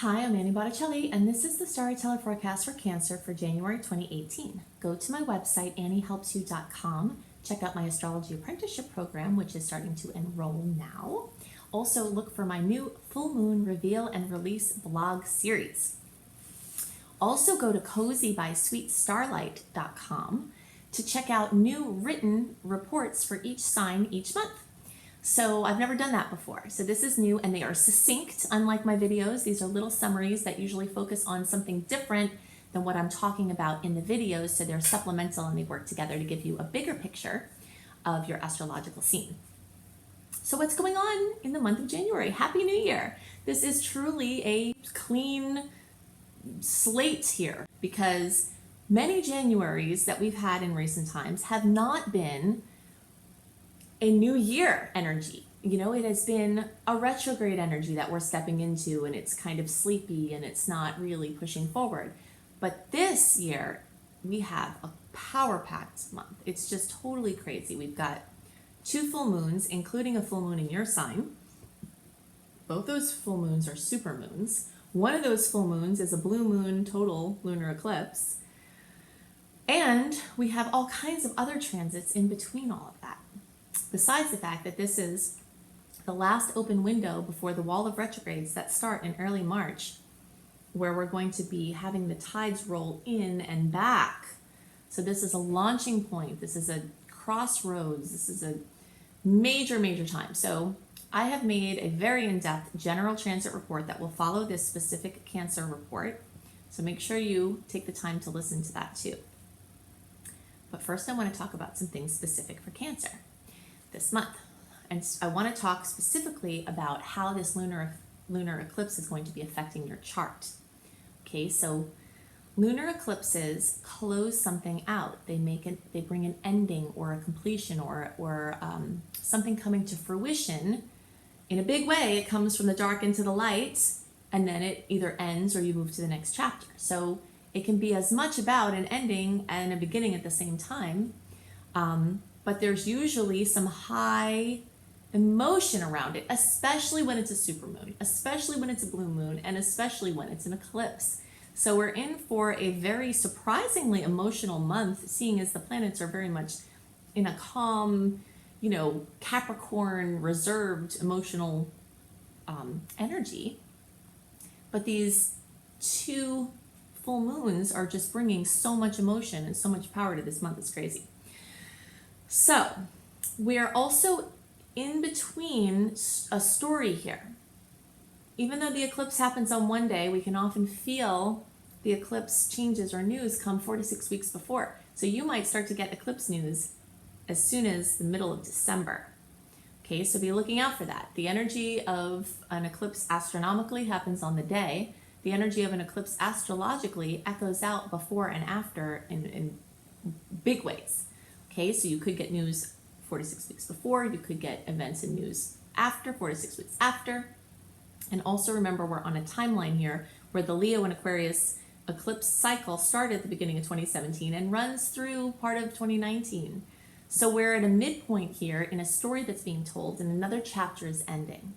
Hi, I'm Annie Botticelli, and this is the Storyteller Forecast for Cancer for January 2018. Go to my website, anniehelpsyou.com. Check out my Astrology Apprenticeship program, which is starting to enroll now. Also, look for my new Full Moon Reveal and Release blog series. Also, go to cozybysweetstarlight.com to check out new written reports for each sign each month. So I've never done that before. So this is new and they are succinct, unlike my videos. These are little summaries that usually focus on something different than what I'm talking about in the videos. So they're supplemental and they work together to give you a bigger picture of your astrological scene. So what's going on in the month of January? Happy New Year. This is truly a clean slate here because many Januaries that we've had in recent times have not been a new year energy. You know, it has been a retrograde energy that we're stepping into, and it's kind of sleepy and it's not really pushing forward. But this year we have a power-packed month. It's just totally crazy. We've got 2 full moons, including a full moon in your sign. Both those full moons are super moons. One of those full moons is a blue moon total lunar eclipse. And we have all kinds of other transits in between all of that. Besides the fact that this is the last open window before the wall of retrogrades that start in early March, where we're going to be having the tides roll in and back. So this is a launching point. This is a crossroads. This is a major, major time. So I have made a very in-depth general transit report that will follow this specific Cancer report. So make sure you take the time to listen to that too. But first I want to talk about some things specific for Cancer this month. And I want to talk specifically about how this lunar eclipse is going to be affecting your chart. Okay, so lunar eclipses close something out. They bring an ending or a completion or something coming to fruition in a big way. It comes from the dark into the light, and then it either ends or you move to the next chapter. So it can be as much about an ending and a beginning at the same time. But there's usually some high emotion around it, especially when it's a supermoon, especially when it's a blue moon, and especially when it's an eclipse. So we're in for a very surprisingly emotional month, seeing as the planets are very much in a calm, Capricorn, reserved, emotional energy. But these 2 full moons are just bringing so much emotion and so much power to this month. It's crazy. So we are also in between a story here. Even though the eclipse happens on one day, we can often feel the eclipse changes or news come 4 to 6 weeks before. So you might start to get eclipse news as soon as the middle of December. Okay, so be looking out for that. The energy of an eclipse astronomically happens on the day. The energy of an eclipse astrologically echoes out before and after in big ways. Okay, so you could get news 4 to 6 weeks before, you could get events and news after, 4 to 6 weeks after. And also remember, we're on a timeline here where the Leo and Aquarius eclipse cycle started at the beginning of 2017 and runs through part of 2019. So we're at a midpoint here in a story that's being told and another chapter is ending.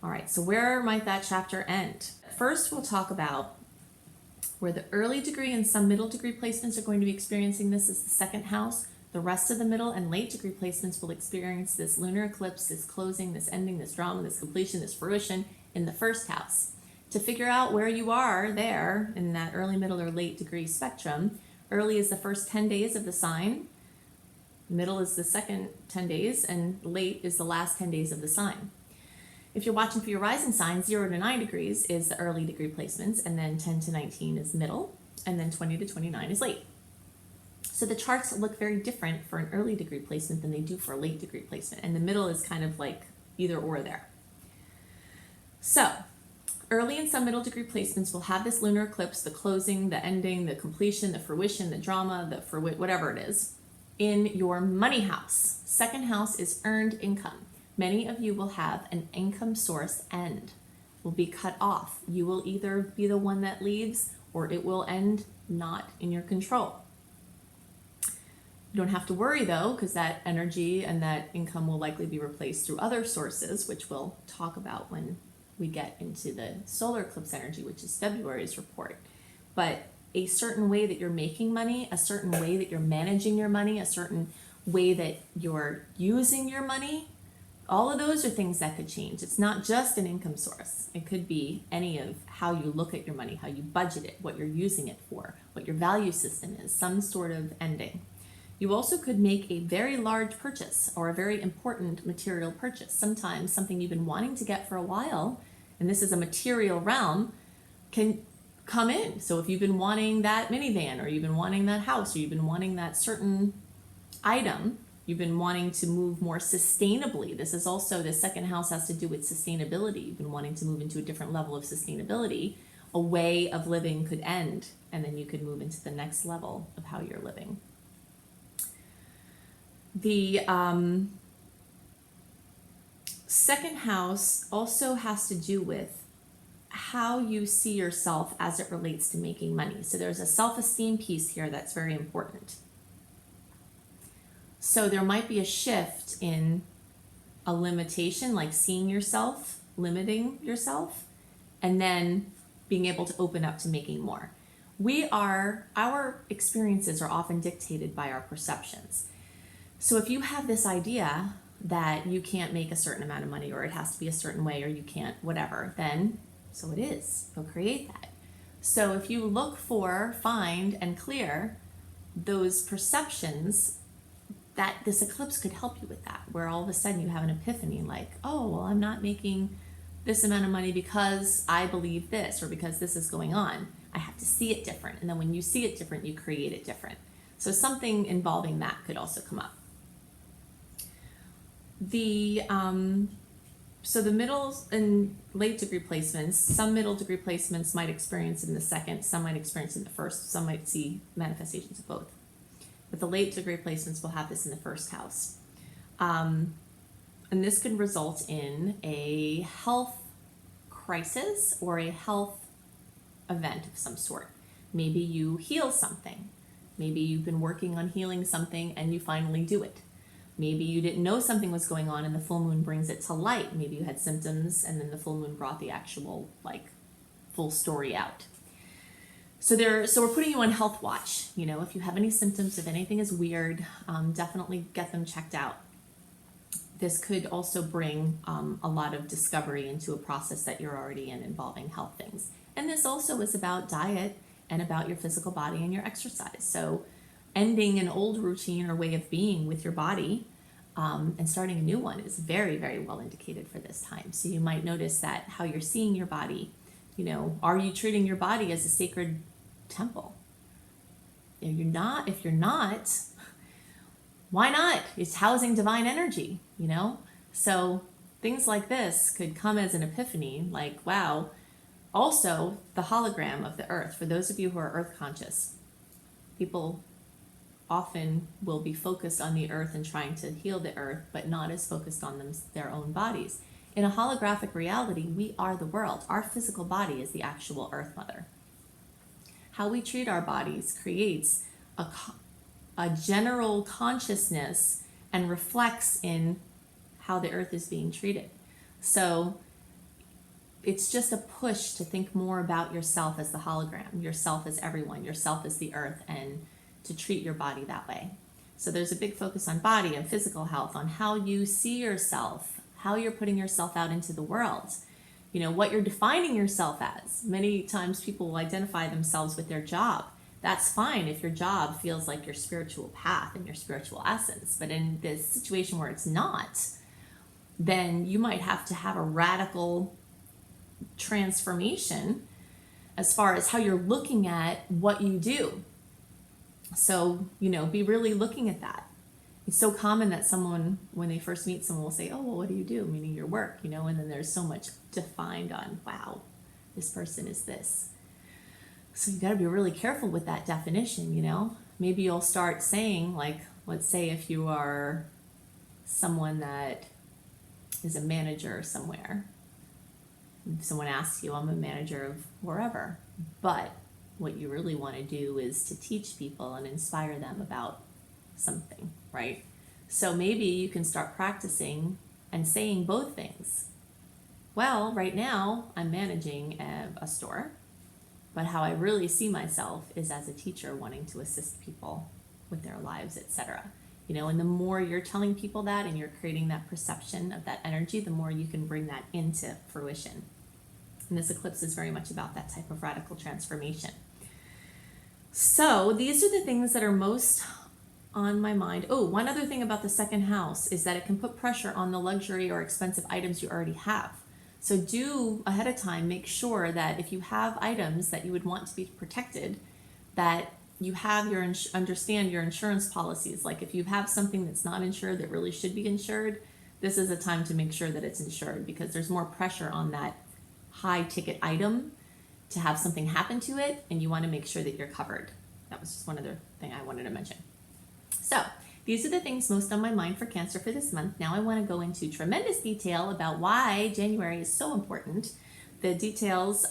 All right, so where might that chapter end? First, we'll talk about where the early degree and some middle degree placements are going to be experiencing this is the 2nd house. The rest of the middle and late degree placements will experience this lunar eclipse, this closing, this ending, this drama, this completion, this fruition in the 1st house. To figure out where you are there in that early, middle, or late degree spectrum, early is the first 10 days of the sign, middle is the second 10 days, and late is the last 10 days of the sign. If you're watching for your rising sign, 0 to 9 degrees is the early degree placements, and then 10 to 19 is middle, and then 20 to 29 is late. So the charts look very different for an early degree placement than they do for a late degree placement. And the middle is kind of like either or there. So early and some middle degree placements will have this lunar eclipse, the closing, the ending, the completion, the fruition, the drama, whatever it is, in your money house. 2nd house is earned income. Many of you will have an income source end, will be cut off. You will either be the one that leaves or it will end not in your control. You don't have to worry though, because that energy and that income will likely be replaced through other sources, which we'll talk about when we get into the solar eclipse energy, which is February's report. But a certain way that you're making money, a certain way that you're managing your money, a certain way that you're using your money, all of those are things that could change. It's not just an income source. It could be any of how you look at your money, how you budget it, what you're using it for, what your value system is, some sort of ending. You also could make a very large purchase or a very important material purchase. Sometimes something you've been wanting to get for a while, and this is a material realm, can come in. So if you've been wanting that minivan, or you've been wanting that house, or you've been wanting that certain item, you've been wanting to move more sustainably. This is also, the second house has to do with sustainability. You've been wanting to move into a different level of sustainability. A way of living could end, and then you could move into the next level of how you're living. The second house also has to do with how you see yourself as it relates to making money. So there's a self-esteem piece here that's very important. So there might be a shift in a limitation, like seeing yourself, limiting yourself, and then being able to open up to making more. Our experiences are often dictated by our perceptions. So if you have this idea that you can't make a certain amount of money, or it has to be a certain way, or you can't whatever, then so it is. Go create that. So if you look for, find, and clear those perceptions, that this eclipse could help you with that, where all of a sudden you have an epiphany, like, oh, well, I'm not making this amount of money because I believe this, or because this is going on. I have to see it different. And then when you see it different, you create it different. So something involving that could also come up. So the middle and late degree placements, some middle degree placements might experience it in the second, some might experience it in the first, some might see manifestations of both. But the late degree placements will have this in the first house. And this could result in a health crisis or a health event of some sort. Maybe you heal something. Maybe you've been working on healing something and you finally do it. Maybe you didn't know something was going on and the full moon brings it to light. Maybe you had symptoms and then the full moon brought the actual, like, full story out. So we're putting you on health watch. You know, if you have any symptoms, if anything is weird, definitely get them checked out. This could also bring a lot of discovery into a process that you're already in involving health things. And this also is about diet and about your physical body and your exercise. So ending an old routine or way of being with your body and starting a new one is very, very well indicated for this time. So you might notice that how you're seeing your body, you know, are you treating your body as a sacred temple? If you're not, why not? It's housing divine energy, you know? So things like this could come as an epiphany, like, wow. Also, the hologram of the earth, for those of you who are earth conscious, people often will be focused on the earth and trying to heal the earth, but not as focused on their own bodies. In a holographic reality, we are the world. Our physical body is the actual earth mother. How we treat our bodies creates a general consciousness and reflects in how the earth is being treated. So it's just a push to think more about yourself as the hologram, yourself as everyone, yourself as the earth, and to treat your body that way. So there's a big focus on body and physical health, on how you see yourself, how you're putting yourself out into the world, you know, what you're defining yourself as. Many times people will identify themselves with their job. That's fine if your job feels like your spiritual path and your spiritual essence. But in this situation where it's not, then you might have to have a radical transformation as far as how you're looking at what you do. So, you know, be really looking at that. It's so common that someone, when they first meet someone, will say, oh, well, what do you do? Meaning your work, you know, and then there's so much defined on, wow, this person is this. So you got to be really careful with that definition, you know. Maybe you'll start saying, like, let's say if you are someone that is a manager somewhere. If someone asks you, I'm a manager of wherever, but what you really want to do is to teach people and inspire them about something, right? So maybe you can start practicing and saying both things. Well, right now I'm managing a store, but how I really see myself is as a teacher wanting to assist people with their lives, etc. And the more you're telling people that and you're creating that perception of that energy, the more you can bring that into fruition. And this eclipse is very much about that type of radical transformation. So these are the things that are most on my mind. Oh, one other thing about the second house is that it can put pressure on the luxury or expensive items you already have. So do ahead of time make sure that if you have items that you would want to be protected, that you have understand your insurance policies. Like if you have something that's not insured that really should be insured, this is a time to make sure that it's insured, because there's more pressure on that high ticket item to have something happen to it, and you want to make sure that you're covered. That was just one other thing I wanted to mention. So these are the things most on my mind for Cancer for this month. Now I want to go into tremendous detail about why January is so important. The details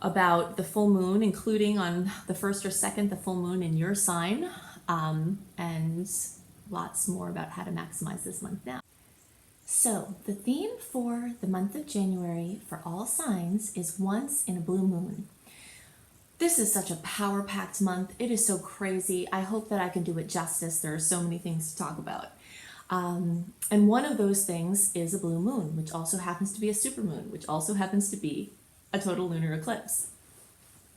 about the full moon, including on the 1st or 2nd, the full moon in your sign, and lots more about how to maximize this month now. So the theme for the month of January for all signs is Once in a Blue Moon. This is such a power-packed month. It is so crazy. I hope that I can do it justice. There are so many things to talk about. And one of those things is a blue moon, which also happens to be a supermoon, which also happens to be a total lunar eclipse.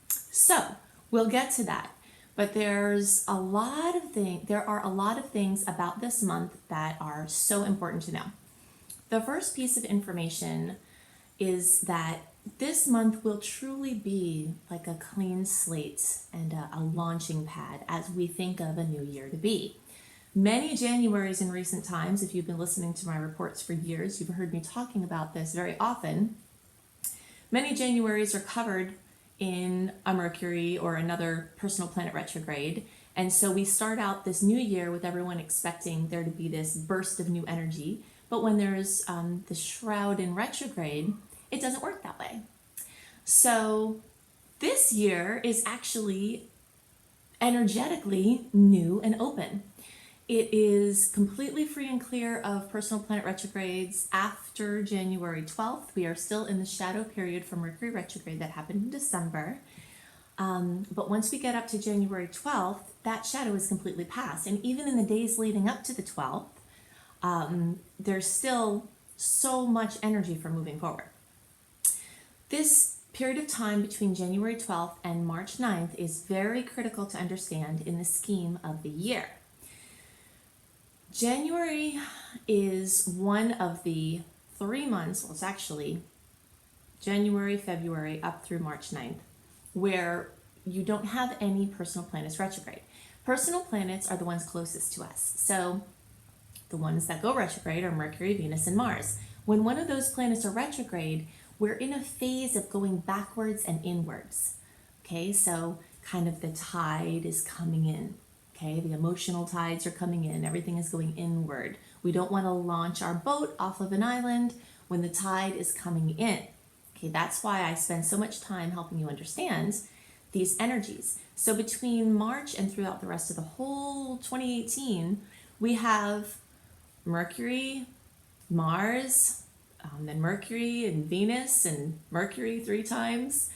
So we'll get to that. But there are a lot of things about this month that are so important to know. The first piece of information is that this month will truly be like a clean slate and a launching pad as we think of a new year to be. Many Januaries in recent times, if you've been listening to my reports for years, you've heard me talking about this very often. Many Januaries are covered in a Mercury or another personal planet retrograde. And so we start out this new year with everyone expecting there to be this burst of new energy. But when there's the shroud in retrograde, it doesn't work that way. So this year is actually energetically new and open. It is completely free and clear of personal planet retrogrades after January 12th. We are still in the shadow period for Mercury retrograde that happened in December. But once we get up to January 12th, that shadow is completely past. And even in the days leading up to the 12th, there's still so much energy for moving forward. This period of time between January 12th and March 9th is very critical to understand in the scheme of the year. January is one of the 3 months, well, it's actually January, February, up through March 9th, where you don't have any personal planets retrograde. Personal planets are the ones closest to us. So the ones that go retrograde are Mercury, Venus, and Mars. When one of those planets are retrograde, we're in a phase of going backwards and inwards. Okay, so kind of the tide is coming in. Okay, the emotional tides are coming in. Everything is going inward. We don't want to launch our boat off of an island when the tide is coming in. Okay, that's why I spend so much time helping you understand these energies. So between March and throughout the rest of the whole 2018, we have Mercury, Mars, then Mercury and Venus and Mercury 3 times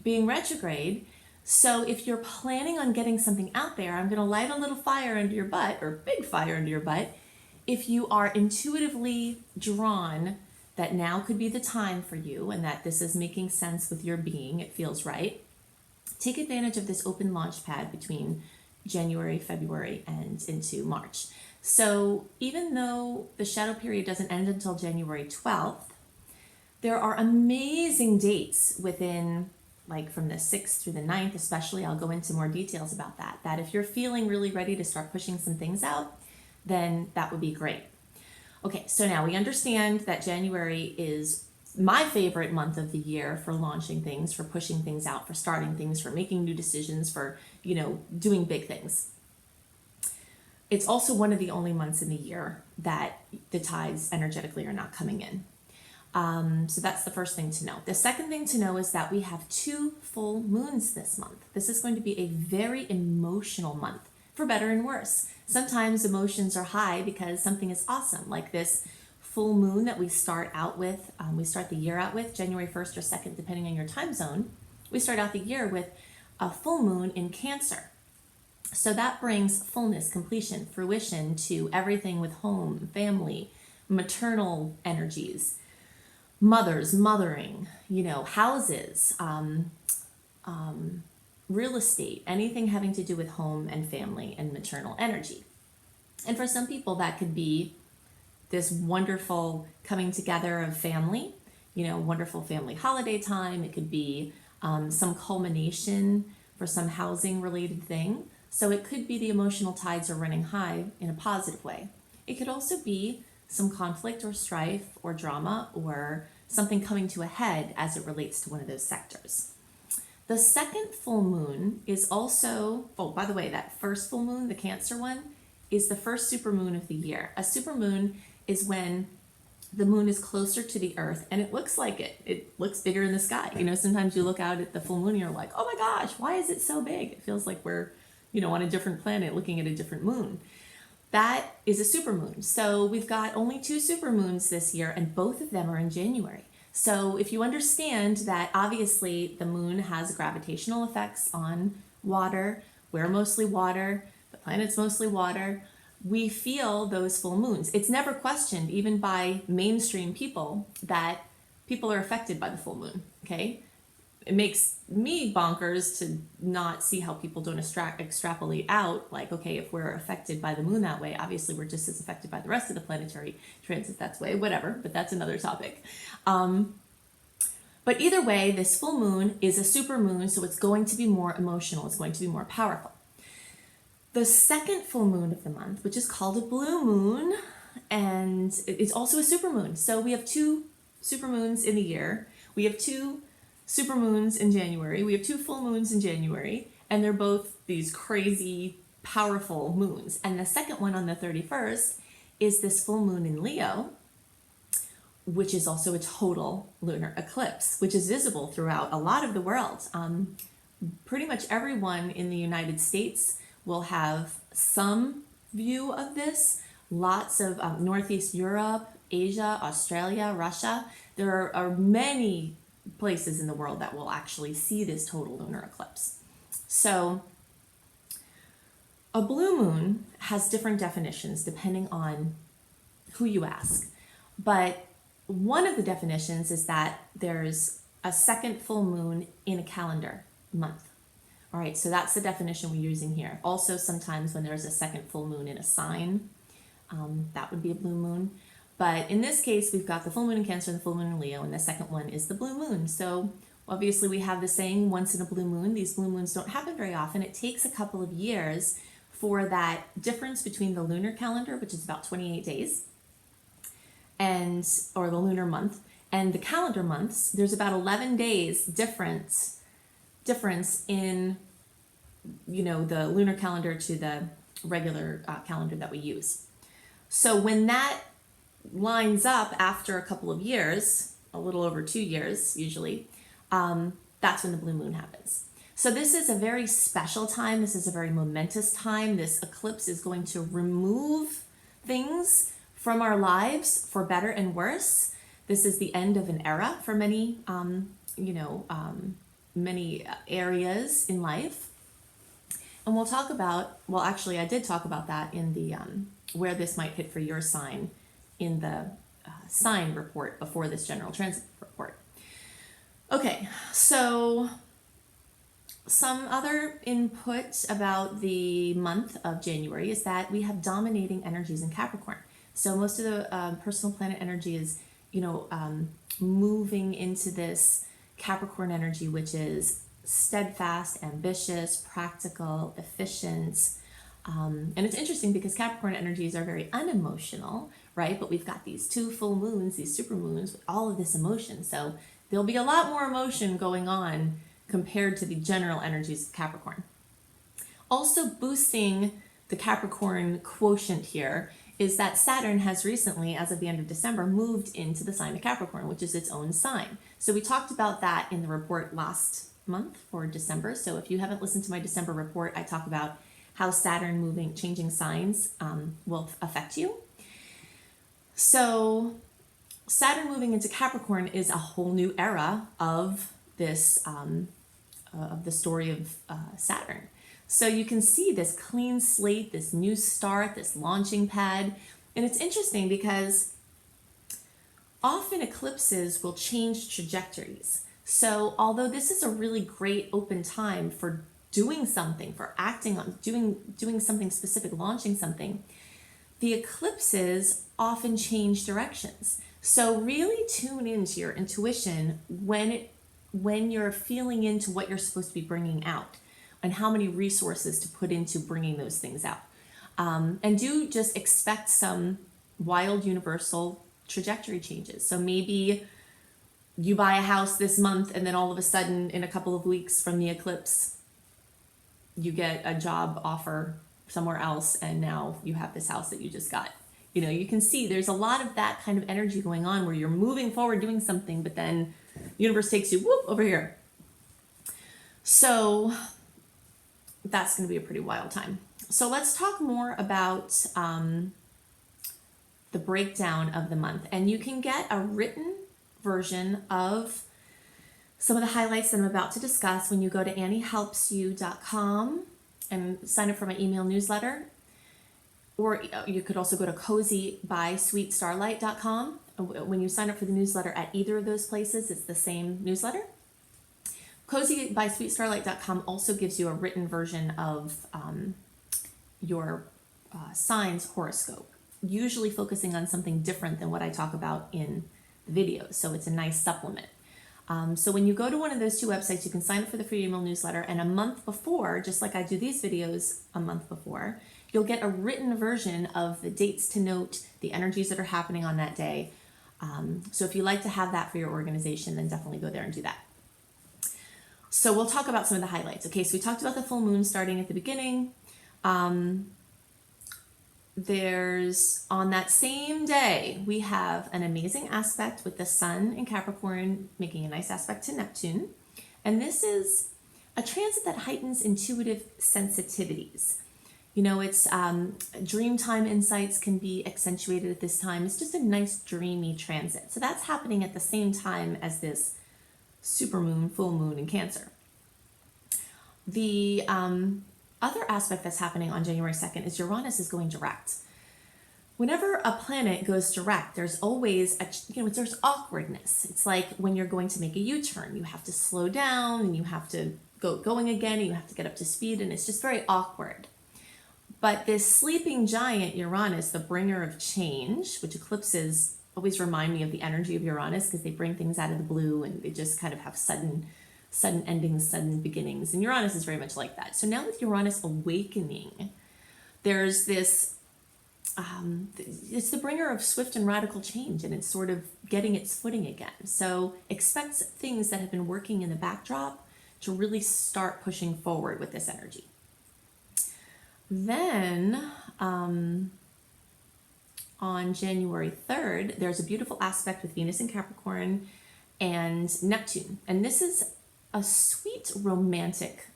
being retrograde. So if you're planning on getting something out there, I'm going to light a little fire under your butt, or big fire under your butt. If you are intuitively drawn that now could be the time for you and that this is making sense with your being, it feels right, take advantage of this open launch pad between January, February, and into March. So even though the shadow period doesn't end until January 12th, there are amazing dates within, like from the 6th through the 9th especially. I'll go into more details about that. That if you're feeling really ready to start pushing some things out, then that would be great. Okay, so now we understand that January is my favorite month of the year for launching things, for pushing things out, for starting things, for making new decisions, for, doing big things. It's also one of the only months in the year that the tides energetically are not coming in. So that's the first thing to know. The second thing to know is that we have 2 full moons this month. This is going to be a very emotional month, for better and worse. Sometimes emotions are high because something is awesome, like this full moon that we start out with, we start the year out with, January 1st or 2nd, depending on your time zone. We start out the year with a full moon in Cancer. So that brings fullness, completion, fruition to everything with home, family, maternal energies, mothers, mothering, houses, real estate, anything having to do with home and family and maternal energy. And for some people, that could be this wonderful coming together of family, wonderful family holiday time. It could be some culmination for some housing related thing. So it could be the emotional tides are running high in a positive way. It could also be some conflict or strife or drama or something coming to a head as it relates to one of those sectors. The second full moon is also, by the way, that first full moon, the Cancer one, is the first supermoon of the year. A supermoon is when the moon is closer to the earth and it looks like it looks bigger in the sky. Sometimes you look out at the full moon and you're like, oh my gosh, why is it so big? It feels like we're, on a different planet looking at a different moon. That is a supermoon. So we've got only 2 supermoons this year and both of them are in January. So if you understand that obviously the moon has gravitational effects on water, we're mostly water, the planet's mostly water, we feel those full moons. It's never questioned, even by mainstream people, that people are affected by the full moon, okay? It makes me bonkers to not see how people don't extrapolate out, like, okay, if we're affected by the moon that way, obviously we're just as affected by the rest of the planetary transits that way, whatever, but that's another topic. But either way, this full moon is a super moon, so it's going to be more emotional, it's going to be more powerful. The second full moon of the month, which is called a blue moon, and it's also a super moon. So we have 2 super moons in the year. We have 2 super moons in January. We have 2 full moons in January, and they're both these crazy, powerful moons. And the second one on the 31st is this full moon in Leo, which is also a total lunar eclipse, which is visible throughout a lot of the world. Pretty much everyone in the United States will have some view of this. Lots of Northeast Europe, Asia, Australia, Russia. There are many places in the world that will actually see this total lunar eclipse. So a blue moon has different definitions depending on who you ask. But one of the definitions is that there's a second full moon in a calendar month. All right, so that's the definition we're using here. Also, sometimes when there's a second full moon in a sign, that would be a blue moon. But in this case, we've got the full moon in Cancer and the full moon in Leo, and the second one is the blue moon. So obviously we have the saying, once in a blue moon. These blue moons don't happen very often. It takes a couple of years for that difference between the lunar calendar, which is about 28 days, or the lunar month, and the calendar months. There's about 11 days difference in, the lunar calendar to the regular calendar that we use. So when that lines up after a couple of years, a little over 2 years usually, that's when the blue moon happens. So this is a very special time. This is a very momentous time. This eclipse is going to remove things from our lives for better and worse. This is the end of an era for many, many areas in life. And we'll talk about, actually I did talk about that in the, where this might hit for your sign in the sign report before this general transit report. Okay, so some other input about the month of January is that we have dominating energies in Capricorn. So most of the personal planet energy is, moving into this Capricorn energy, which is steadfast, ambitious, practical, efficient. And it's interesting because Capricorn energies are very unemotional, right? But we've got these 2 full moons, these super moons with all of this emotion. So there'll be a lot more emotion going on compared to the general energies of Capricorn. Also boosting the Capricorn quotient here is that Saturn has recently, as of the end of December, moved into the sign of Capricorn, which is its own sign. So we talked about that in the report last month for December. So if you haven't listened to my December report, I talk about how Saturn changing signs will affect you. So Saturn moving into Capricorn is a whole new era of this, of the story of Saturn. So you can see this clean slate, this new start, this launching pad. And it's interesting because often eclipses will change trajectories. So although this is a really great open time for doing something, for acting on, doing something specific, launching something, the eclipses often change directions. So really tune into your intuition when you're feeling into what you're supposed to be bringing out and how many resources to put into bringing those things out. And do just expect some wild universal trajectory changes. So maybe you buy a house this month and then all of a sudden in a couple of weeks from the eclipse, you get a job offer somewhere else and now you have this house that you just got. You know, you can see there's a lot of that kind of energy going on where you're moving forward doing something, but then the universe takes you whoop over here. So that's going to be a pretty wild time. So let's talk more about the breakdown of the month. And you can get a written version of some of the highlights that I'm about to discuss when you go to anniehelpsyou.com and sign up for my email newsletter. Or you could also go to cozybysweetstarlight.com. When you sign up for the newsletter at either of those places, it's the same newsletter. Cozybysweetstarlight.com also gives you a written version of your sign's horoscope, usually focusing on something different than what I talk about in the videos. So it's a nice supplement. So when you go to one of those two websites, you can sign up for the free email newsletter, and a month before, just like I do these videos a month before, you'll get a written version of the dates to note, the energies that are happening on that day. So if you like to have that for your organization, then definitely go there and do that. So we'll talk about some of the highlights. Okay, so we talked about the full moon starting at the beginning. There's, on that same day, we have an amazing aspect with the sun in Capricorn making a nice aspect to Neptune. And this is a transit that heightens intuitive sensitivities. You know, it's dreamtime insights can be accentuated at this time. It's just a nice dreamy transit. So that's happening at the same time as this supermoon, full moon in Cancer. The other aspect that's happening on January 2nd is Uranus is going direct. Whenever a planet goes direct, there's always there's awkwardness. It's like when you're going to make a U-turn, you have to slow down and you have to going again and you have to get up to speed, and it's just very awkward. But this sleeping giant Uranus, the bringer of change, which eclipses always remind me of the energy of Uranus because they bring things out of the blue and they just kind of have sudden endings, sudden beginnings. And Uranus is very much like that. So now with Uranus awakening, there's this, it's the bringer of swift and radical change, and it's sort of getting its footing again. So expect things that have been working in the backdrop to really start pushing forward with this energy. Then on January 3rd, there's a beautiful aspect with Venus in Capricorn and Neptune. And this is a sweet romantic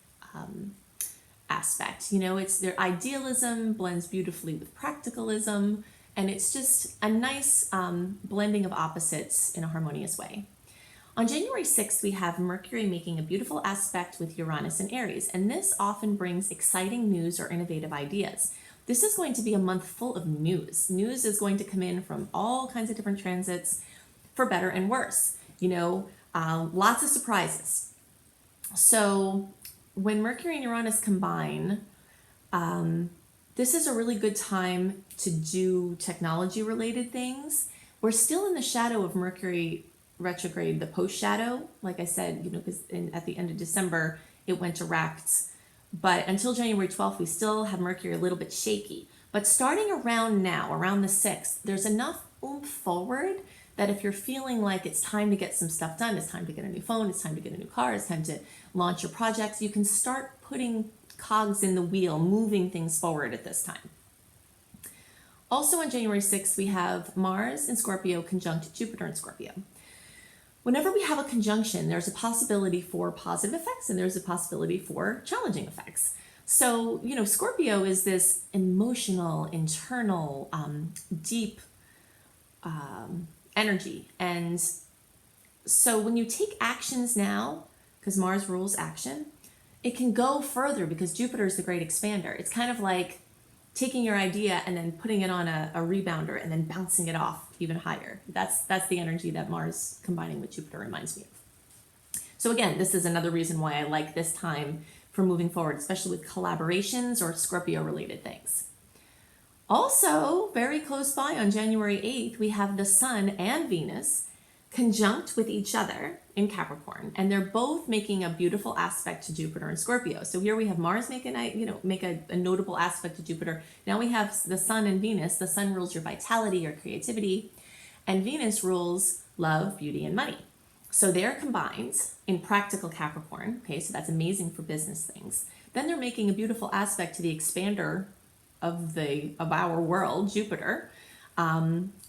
aspect. You know, it's their idealism blends beautifully with practicalism, and it's just a nice blending of opposites in a harmonious way. On January 6th, we have Mercury making a beautiful aspect with Uranus in Aries, and this often brings exciting news or innovative ideas. This is going to be a month full of news. News is going to come in from all kinds of different transits, for better and worse. You know, lots of surprises. So when Mercury and Uranus combine, this is a really good time to do technology-related things. We're still in the shadow of Mercury retrograde, the post-shadow. Like I said, you know, because at the end of December, it went direct. But until January 12th, we still have Mercury a little bit shaky. But starting around now, around the 6th, there's enough oomph forward that if you're feeling like it's time to get some stuff done, it's time to get a new phone, it's time to get a new car, it's time to launch your projects, you can start putting cogs in the wheel, moving things forward at this time. Also on January 6th, we have Mars in Scorpio conjunct Jupiter in Scorpio. Whenever we have a conjunction, there's a possibility for positive effects and there's a possibility for challenging effects. So, you know, Scorpio is this emotional, internal, deep energy. And so when you take actions now, because Mars rules action, it can go further because Jupiter is the great expander. It's kind of like taking your idea and then putting it on a rebounder and then bouncing it off even higher. That's the energy that Mars combining with Jupiter reminds me of. So again, this is another reason why I like this time for moving forward, especially with collaborations or Scorpio related things. Also, very close by on January 8th, we have the Sun and Venus conjunct with each other in Capricorn, and they're both making a beautiful aspect to Jupiter and Scorpio. So here we have Mars make a notable aspect to Jupiter. Now we have the Sun and Venus. The Sun rules your vitality, your creativity, and Venus rules love, beauty, and money. So they're combined in practical Capricorn. Okay, so that's amazing for business things. Then they're making a beautiful aspect to the expander of our world, Jupiter.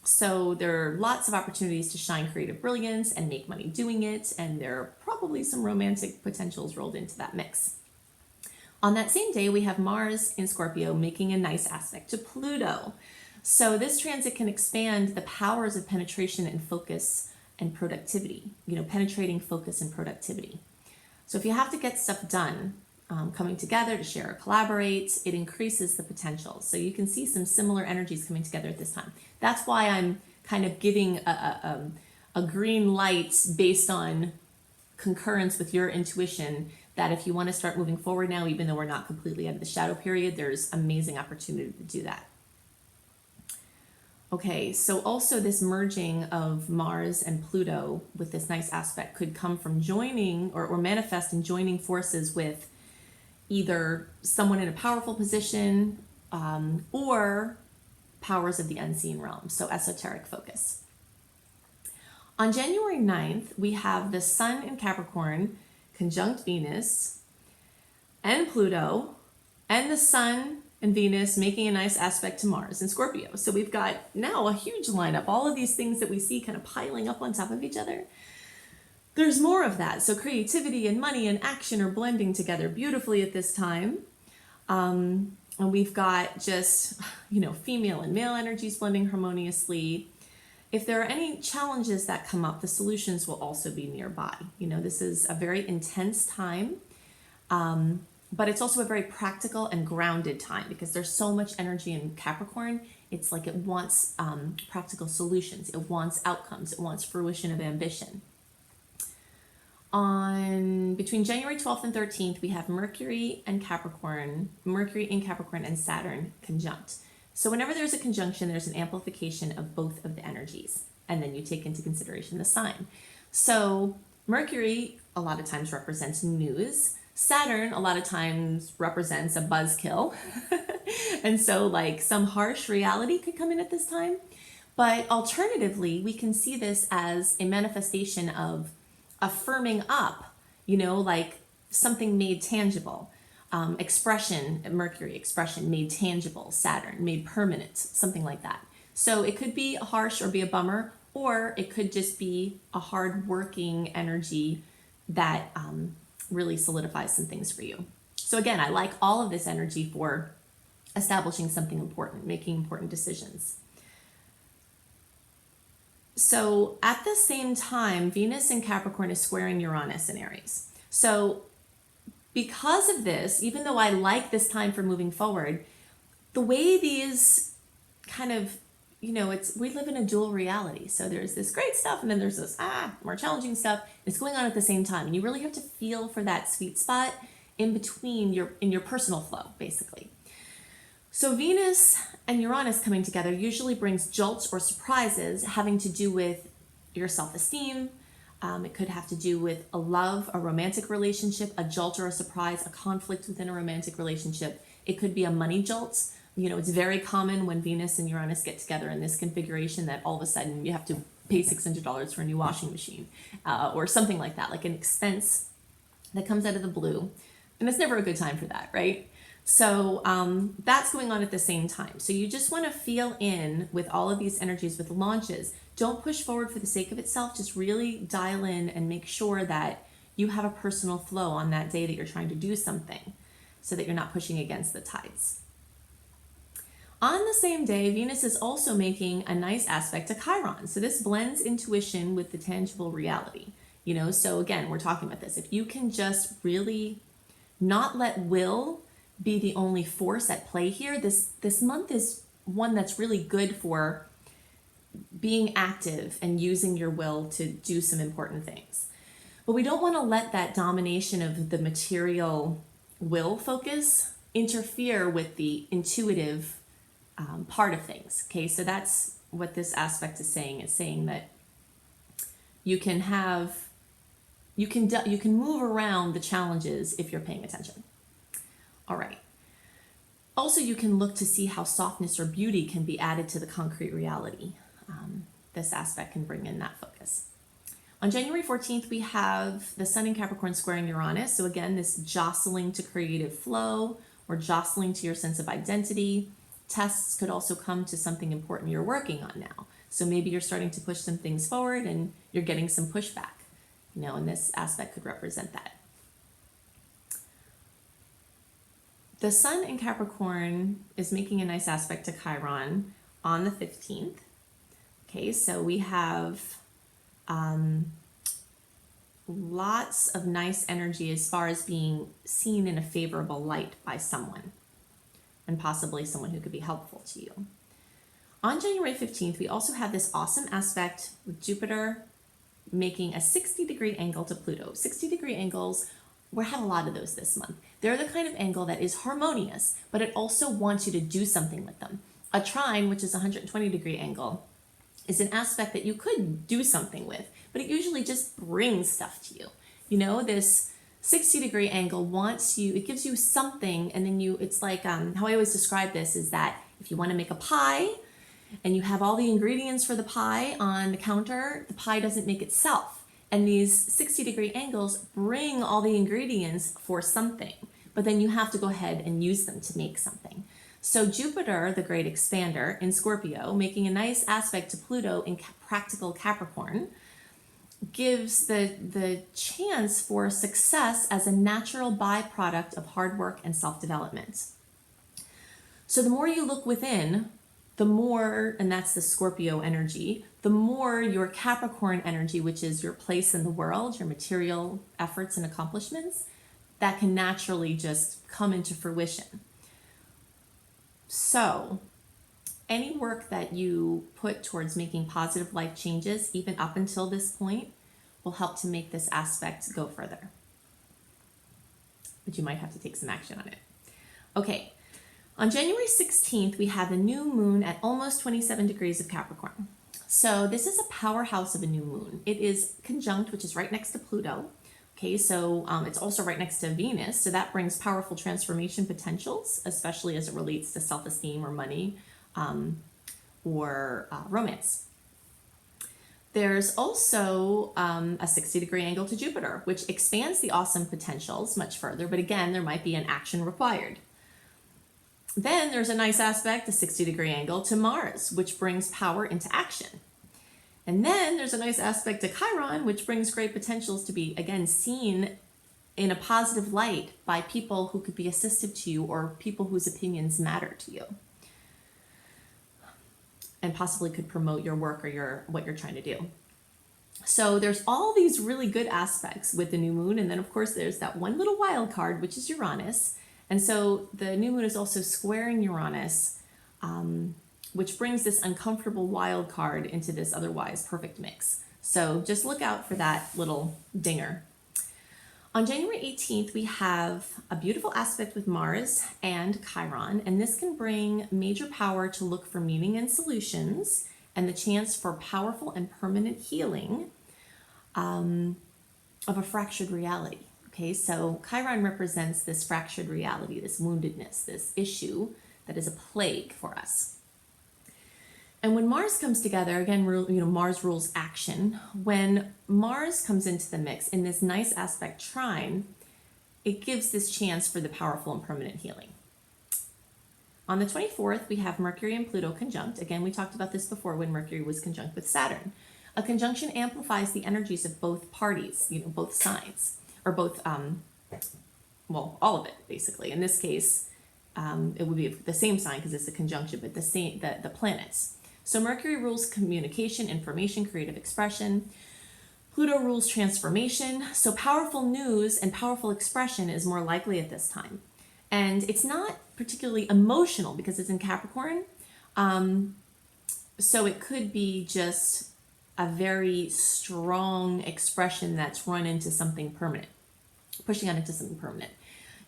So there are lots of opportunities to shine creative brilliance and make money doing it, and there are probably some romantic potentials rolled into that mix. On that same day, we have Mars in Scorpio making a nice aspect to Pluto. So this transit can expand the powers of penetration and focus and productivity, penetrating focus and productivity. So if you have to get stuff done, coming together to share or collaborate, it increases the potential. So you can see some similar energies coming together at this time. That's why I'm kind of giving a green light based on concurrence with your intuition that if you want to start moving forward now, even though we're not completely out of the shadow period, there's amazing opportunity to do that. Okay, so also this merging of Mars and Pluto with this nice aspect could come from joining or manifest in joining forces with either someone in a powerful position or powers of the unseen realm, so esoteric focus. On January 9th, we have the Sun in Capricorn conjunct Venus and Pluto, and the Sun and Venus making a nice aspect to Mars in Scorpio. So we've got now a huge lineup, all of these things that we see kind of piling up on top of each other. There's more of that. So creativity and money and action are blending together beautifully at this time. And we've got just, female and male energies blending harmoniously. If there are any challenges that come up, the solutions will also be nearby. This is a very intense time, but it's also a very practical and grounded time because there's so much energy in Capricorn. It's like it wants practical solutions. It wants outcomes. It wants fruition of ambition. Between January 12th and 13th, we have Mercury in Capricorn and Saturn conjunct. So whenever there's a conjunction, there's an amplification of both of the energies, and then you take into consideration the sign. So Mercury a lot of times represents news. Saturn a lot of times represents a buzzkill. And so like some harsh reality could come in at this time. But alternatively, we can see this as a manifestation of affirming up, like something made tangible. Mercury expression made tangible, Saturn made permanent, something like that. So it could be harsh or be a bummer, or it could just be a hard-working energy that really solidifies some things for you. So again, I like all of this energy for establishing something important, making important decisions. So at the same time, Venus in Capricorn is squaring Uranus in Aries. So because of this, even though I like this time for moving forward, the way these kind of, we live in a dual reality. So there's this great stuff and then there's this more challenging stuff. It's going on at the same time. And you really have to feel for that sweet spot in between in your personal flow, basically. So Venus and Uranus coming together usually brings jolts or surprises having to do with your self-esteem. It could have to do with a love, a romantic relationship, a jolt or a surprise, a conflict within a romantic relationship. It could be a money jolt. It's very common when Venus and Uranus get together in this configuration that all of a sudden you have to pay $600 for a new washing machine or something like that, like an expense that comes out of the blue. And it's never a good time for that, right? So that's going on at the same time. So you just want to feel in with all of these energies with launches. Don't push forward for the sake of itself. Just really dial in and make sure that you have a personal flow on that day that you're trying to do something so that you're not pushing against the tides. On the same day, Venus is also making a nice aspect to Chiron. So this blends intuition with the tangible reality. So again, we're talking about this. If you can just really not let will be the only force at play here, this month is one that's really good for being active and using your will to do some important things. But we don't want to let that domination of the material will focus interfere with the intuitive part of things. Okay, so that's what this aspect is saying. It's saying that you can move around the challenges if you're paying attention. All right. Also, you can look to see how softness or beauty can be added to the concrete reality. This aspect can bring in that focus. On January 14th, we have the Sun in Capricorn squaring Uranus. So again, this jostling to creative flow or jostling to your sense of identity. Tests could also come to something important you're working on now. So maybe you're starting to push some things forward and you're getting some pushback, and this aspect could represent that. The Sun in Capricorn is making a nice aspect to Chiron on the 15th. Okay, so we have lots of nice energy as far as being seen in a favorable light by someone, and possibly someone who could be helpful to you. On January 15th, we also have this awesome aspect with Jupiter making a 60-degree angle to Pluto. 60-degree angles, we have a lot of those this month. They're the kind of angle that is harmonious, but it also wants you to do something with them. A trine, which is a 120-degree angle, is an aspect that you could do something with, but it usually just brings stuff to you. This 60-degree angle it gives you something, and then it's like, how I always describe this is that if you want to make a pie and you have all the ingredients for the pie on the counter, the pie doesn't make itself. And these 60-degree angles bring all the ingredients for something, but then you have to go ahead and use them to make something. So Jupiter, the great expander in Scorpio, making a nice aspect to Pluto in practical Capricorn, gives the chance for success as a natural byproduct of hard work and self-development. So the more you look within, the more, and that's the Scorpio energy, the more your Capricorn energy, which is your place in the world, your material efforts and accomplishments, that can naturally just come into fruition. So any work that you put towards making positive life changes, even up until this point, will help to make this aspect go further. But you might have to take some action on it. Okay, on January 16th, we have a new moon at almost 27 degrees of Capricorn. So this is a powerhouse of a new moon. It is conjunct, which is right next to Pluto. Okay, so it's also right next to Venus, so that brings powerful transformation potentials, especially as it relates to self-esteem or money or romance. There's also a 60-degree angle to Jupiter, which expands the awesome potentials much further, but again, there might be an action required. Then there's a nice aspect, a 60-degree angle to Mars, which brings power into action. And then there's a nice aspect to Chiron, which brings great potentials to be, again, seen in a positive light by people who could be assistive to you or people whose opinions matter to you, and possibly could promote your work or what you're trying to do. So there's all these really good aspects with the new moon. And then, of course, there's that one little wild card, which is Uranus. And so the new moon is also squaring Uranus, which brings this uncomfortable wild card into this otherwise perfect mix. So just look out for that little dinger. On January 18th, we have a beautiful aspect with Mars and Chiron, and this can bring major power to look for meaning and solutions and the chance for powerful and permanent healing of a fractured reality. Okay, so Chiron represents this fractured reality, this woundedness, this issue that is a plague for us. And when Mars comes together, again, Mars rules action. When Mars comes into the mix in this nice aspect trine, it gives this chance for the powerful and permanent healing. On the 24th, we have Mercury and Pluto conjunct. Again, we talked about this before when Mercury was conjunct with Saturn. A conjunction amplifies the energies of both parties, both sides, or both, all of it, basically. In this case, it would be the same sign because it's a conjunction, but the planets. So Mercury rules communication, information, creative expression. Pluto rules transformation. So powerful news and powerful expression is more likely at this time. And it's not particularly emotional because it's in Capricorn. So it could be just a very strong expression that's run into something permanent, pushing out into something permanent.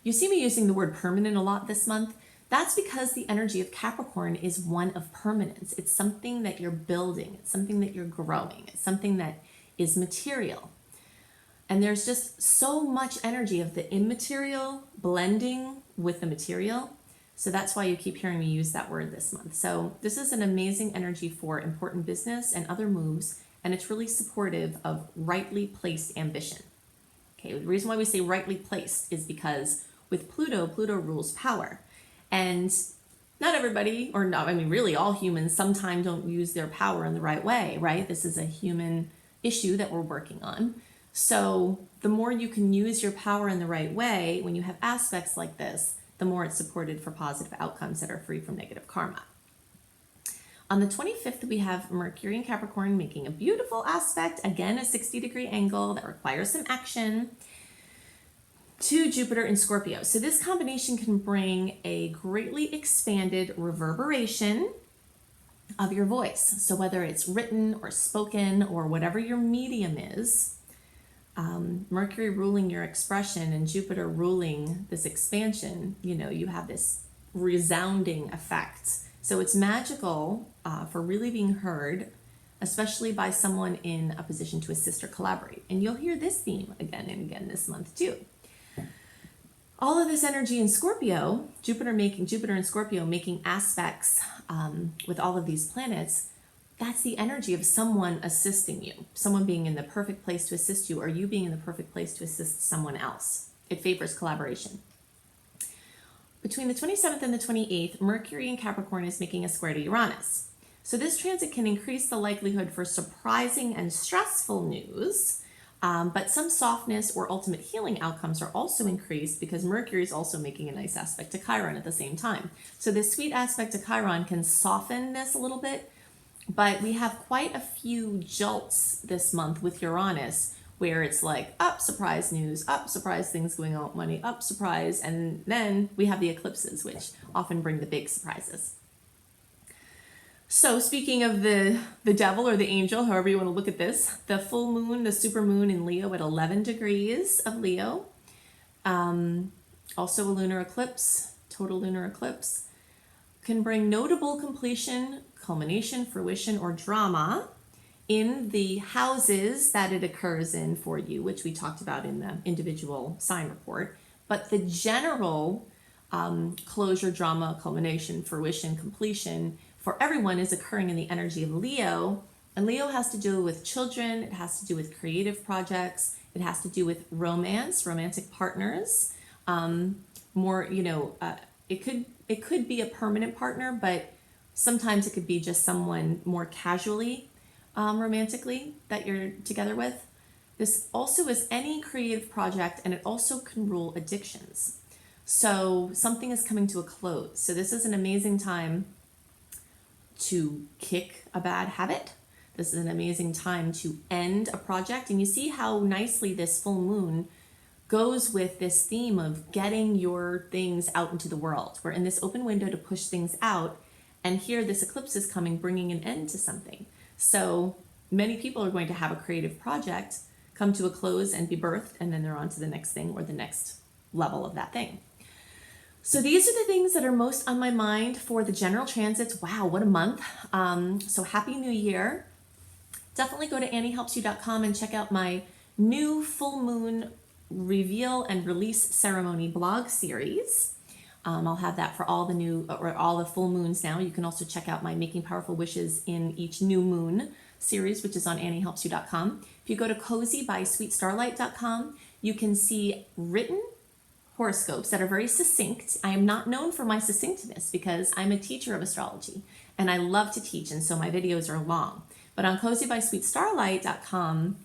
You see me using the word permanent a lot this month. That's because the energy of Capricorn is one of permanence. It's something that you're building. It's something that you're growing. It's something that is material. And there's just so much energy of the immaterial blending with the material. So that's why you keep hearing me use that word this month. So this is an amazing energy for important business and other moves. And it's really supportive of rightly placed ambition. Okay, the reason why we say rightly placed is because with Pluto, Pluto rules power. And not everybody, or no, I mean, really all humans sometimes don't use their power in the right way, right? This is a human issue that we're working on. So the more you can use your power in the right way, when you have aspects like this, the more it's supported for positive outcomes that are free from negative karma. On the 25th, we have Mercury and Capricorn making a beautiful aspect, again, a 60-degree angle that requires some action, to Jupiter in Scorpio. So this combination can bring a greatly expanded reverberation of your voice. So whether it's written or spoken or whatever your medium is, Mercury ruling your expression and Jupiter ruling this expansion, you have this resounding effect. So it's magical for really being heard, especially by someone in a position to assist or collaborate. And you'll hear this theme again and again this month too. All of this energy in Scorpio, Jupiter and Scorpio making aspects with all of these planets, that's the energy of someone assisting you, someone being in the perfect place to assist you, or you being in the perfect place to assist someone else. It favors collaboration. Between the 27th and the 28th, Mercury in Capricorn is making a square to Uranus. So this transit can increase the likelihood for surprising and stressful news, but some softness or ultimate healing outcomes are also increased because Mercury is also making a nice aspect to Chiron at the same time. So this sweet aspect to Chiron can soften this a little bit, but we have quite a few jolts this month with Uranus where it's like, up, surprise news, up, surprise things going on with money, up, surprise, and then we have the eclipses, which often bring the big surprises. So speaking of the devil or the angel, however you want to look at this, the full moon, the super moon in Leo at 11 degrees of Leo. Also a lunar eclipse, total lunar eclipse, can bring notable completion, culmination, fruition, or drama in the houses that it occurs in for you, which we talked about in the individual sign report. But the general closure, drama, culmination, fruition, completion for everyone is occurring in the energy of Leo. And Leo has to do with children. It has to do with creative projects. It has to do with romance, romantic partners. It could be a permanent partner, but sometimes it could be just someone more casually, romantically that you're together with. This also is any creative project, and it also can rule addictions. So something is coming to a close. So this is an amazing time to kick a bad habit. This is an amazing time to end a project. And you see how nicely this full moon goes with this theme of getting your things out into the world. We're in this open window to push things out. And here this eclipse is coming, bringing an end to something. So many people are going to have a creative project come to a close and be birthed, and then they're on to the next thing or the next level of that thing. So these are the things that are most on my mind for the general transits. Wow, what a month. So happy new year. Definitely go to anniehelpsyou.com and check out my new full moon reveal and release ceremony blog series. I'll have that for all the full moons now. You can also check out my Making Powerful Wishes in each new moon series, which is on anniehelpsyou.com. If you go to cozybysweetstarlight.com, you can see written horoscopes that are very succinct. I am not known for my succinctness because I'm a teacher of astrology and I love to teach, and so my videos are long. But on cozybysweetstarlight.com,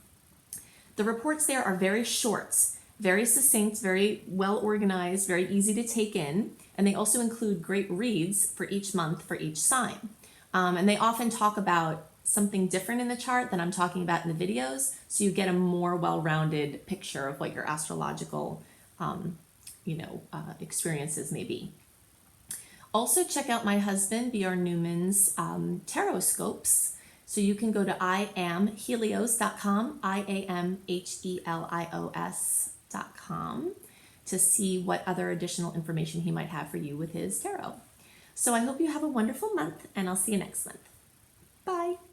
the reports there are very short, very succinct, very well organized, very easy to take in. And they also include great reads for each month for each sign. And they often talk about something different in the chart than I'm talking about in the videos, so you get a more well-rounded picture of what your astrological experiences may be. Also check out my husband Bjorn Newman's Taroscopes. So you can go to iamhelios.com, iamhelios.com, to see what other additional information he might have for you with his tarot. So I hope you have a wonderful month, and I'll see you next month.